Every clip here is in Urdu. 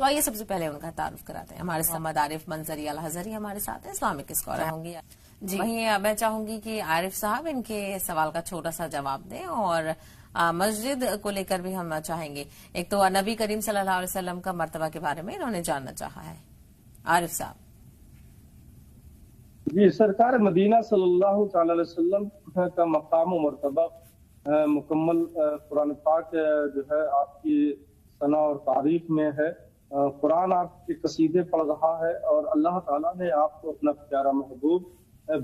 تو آئیے سب سے پہلے ان کا تعارف کراتے ہیں. ہمارے محمد عارف منظری الحضری ہمارے ساتھ ہیں، اسلامک اسکالر ہوں گی جی. وہیں میں چاہوں گی کہ عارف صاحب ان کے سوال کا چھوٹا سا جواب دیں، اور مسجد کو لے کر بھی ہم چاہیں گے. ایک تو نبی کریم صلی اللہ علیہ وسلم کا مرتبہ کے بارے میں انہوں نے جاننا چاہا ہے. عارف صاحب. جی، سرکار مدینہ صلی اللہ تعالی علیہ وسلم کا مقام و مرتبہ مکمل قرآن پاک جو ہے آپ کی ثنا اور تعریف میں ہے. قرآن آپ کے قصیدے پڑھ رہا ہے، اور اللہ تعالیٰ نے آپ کو اپنا پیارا محبوب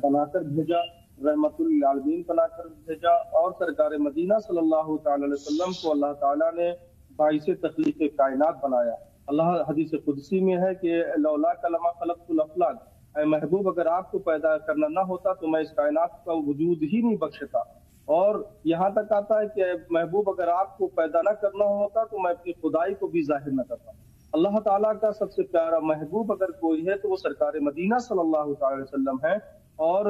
بنا کر بھیجا، رحمت للعالمین بنا کر بھیجا، اور سرکار مدینہ صلی اللہ تعالی علیہ وسلم کو اللہ تعالیٰ نے باعث تخلیق کائنات بنایا. اللہ حدیث قدسی میں ہے کہ لولا کلمہ خلقت الافلاک، اے محبوب اگر آپ کو پیدا کرنا نہ ہوتا تو میں اس کائنات کا وجود ہی نہیں بخشتا. اور یہاں تک آتا ہے کہ محبوب اگر آپ کو پیدا نہ کرنا ہوتا تو میں اپنی خدائی کو بھی ظاہر نہ کرتا. اللہ تعالیٰ کا سب سے پیارا محبوب اگر کوئی ہے تو وہ سرکار مدینہ صلی اللہ تعالی علیہ وسلم ہے. اور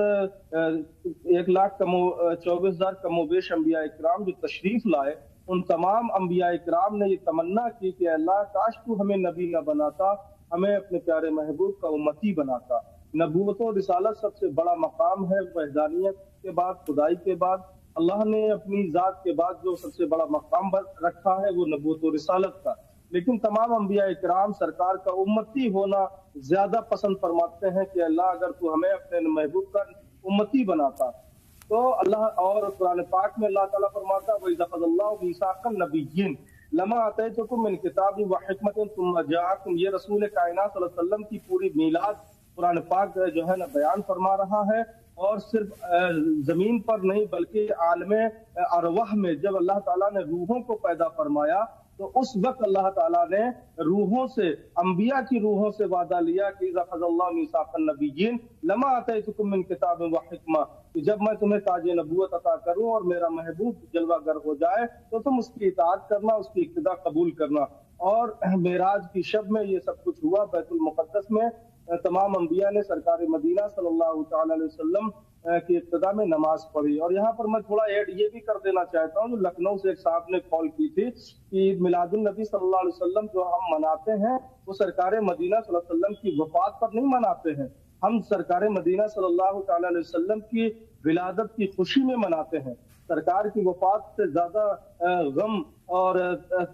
1,24,000 کم و بیش انبیاء اکرام جو تشریف لائے، ان تمام انبیاء اکرام نے یہ تمنا کی کہ اللہ کاش تو ہمیں نبی نہ بناتا، ہمیں اپنے پیارے محبوب کا امتی بناتا. نبوت و رسالت سب سے بڑا مقام ہے، وحدانیت کے بعد، خدائی کے بعد اللہ نے اپنی ذات کے بعد جو سب سے بڑا مقام رکھا ہے وہ نبوت و رسالت کا. لیکن تمام انبیاء اکرام سرکار کا امتی ہونا زیادہ پسند فرماتے ہیں کہ اللہ اگر تو ہمیں اپنے محبوب کا امتی بناتا. تو اللہ اور قرآن پاک میں اللہ تعالیٰ فرماتا وَإِذَا أَخَذَ اللَّهُ مِيثَاقَ النَّبِيِّينَ لَمَا آتَيْتُكُم مِّن كِتَابٍ وَحِكْمَةٍ ثُمَّ جَاءَكُمْ، یہ رسول کائنات صلی اللہ علیہ وسلم کی پوری میلاد قرآن پاک جو ہے نا بیان فرما رہا ہے. اور صرف زمین پر نہیں بلکہ عالم ارواح میں جب اللہ تعالیٰ نے روحوں کو پیدا فرمایا تو اس وقت اللہ تعالیٰ نے روحوں سے، انبیاء کی روحوں سے وعدہ لیا کہ اذا اخذ اللہ میثاق النبیین لما آتیتکم من کتاب و حکمہ، کہ جب میں تمہیں تاج نبوت عطا کروں اور میرا محبوب جلوہ گر ہو جائے تو تم اس کی اطاعت کرنا، اس کی اقتداء قبول کرنا. اور معراج کی شب میں یہ سب کچھ ہوا. بیت المقدس میں تمام انبیاء نے سرکار مدینہ صلی اللہ تعالی علیہ وسلم کی ابتدا میں نماز پڑھی. اور یہاں پر میں تھوڑا ایڈ یہ بھی کر دینا چاہتا ہوں، جو لکھنؤ سے ایک صاحب نے کال کی تھی کہ عید میلاد النبی صلی اللہ علیہ وسلم جو ہم مناتے ہیں وہ سرکار مدینہ صلی اللہ علیہ وسلم کی وفات پر نہیں مناتے ہیں، ہم سرکار مدینہ صلی اللہ تعالی علیہ وسلم کی ولادت کی خوشی میں مناتے ہیں. سرکار کی وفات سے زیادہ غم اور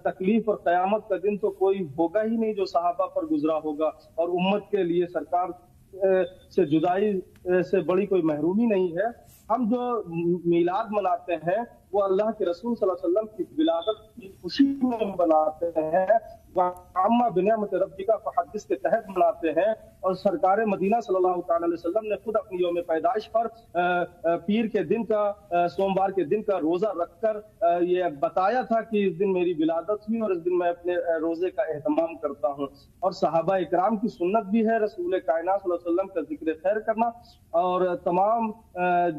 تکلیف اور قیامت کا دن تو کوئی ہوگا ہی نہیں جو صحابہ پر گزرا ہوگا، اور امت کے لیے سرکار سے جدائی سے بڑی کوئی محرومی نہیں ہے. ہم جو میلاد مناتے ہیں وہ اللہ کے رسول صلی اللہ علیہ وسلم کی ولادت کی خوشی میں مناتے ہیں، وَعَمَّ بِنِعْمَتِ رَبِّكَ فَحَدِّثْ کے تحت مناتے ہیں. اور سرکار مدینہ صلی اللہ تعالی علیہ وسلم نے خود اپنی یوم پیدائش پر پیر کے دن کا، سوموار کے دن کا روزہ رکھ کر یہ بتایا تھا کہ اس دن میری ولادت ہوئی اور اس دن میں اپنے روزے کا اہتمام کرتا ہوں. اور صحابہ اکرام کی سنت بھی ہے رسول کائنات صلی اللہ علیہ وسلم کا ذکر خیر کرنا، اور تمام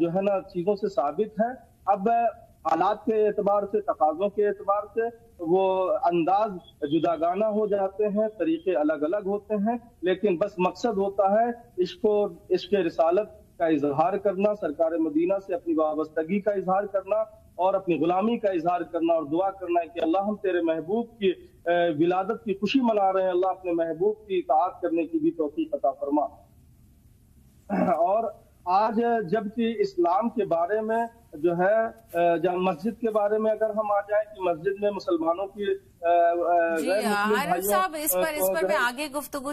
جو ہے نا چیزوں سے ثابت ہے. اب حالات کے اعتبار سے، تقاضوں کے اعتبار سے وہ انداز جداگانہ ہو جاتے ہیں، طریقے الگ الگ ہوتے ہیں، لیکن بس مقصد ہوتا ہے عشق رسالت کا اظہار کرنا، سرکار مدینہ سے اپنی وابستگی کا اظہار کرنا اور اپنی غلامی کا اظہار کرنا، اور دعا کرنا ہے کہ اللہ ہم تیرے محبوب کی ولادت کی خوشی منا رہے ہیں، اللہ اپنے محبوب کی اطاعت کرنے کی بھی توفیق عطا فرما. اور آج جبکہ اسلام کے بارے میں جو ہے، جب مسجد کے بارے میں اگر ہم آ جائیں کہ مسجد میں مسلمانوں کی جی عارف صاحب اس پر میں آگے گفتگو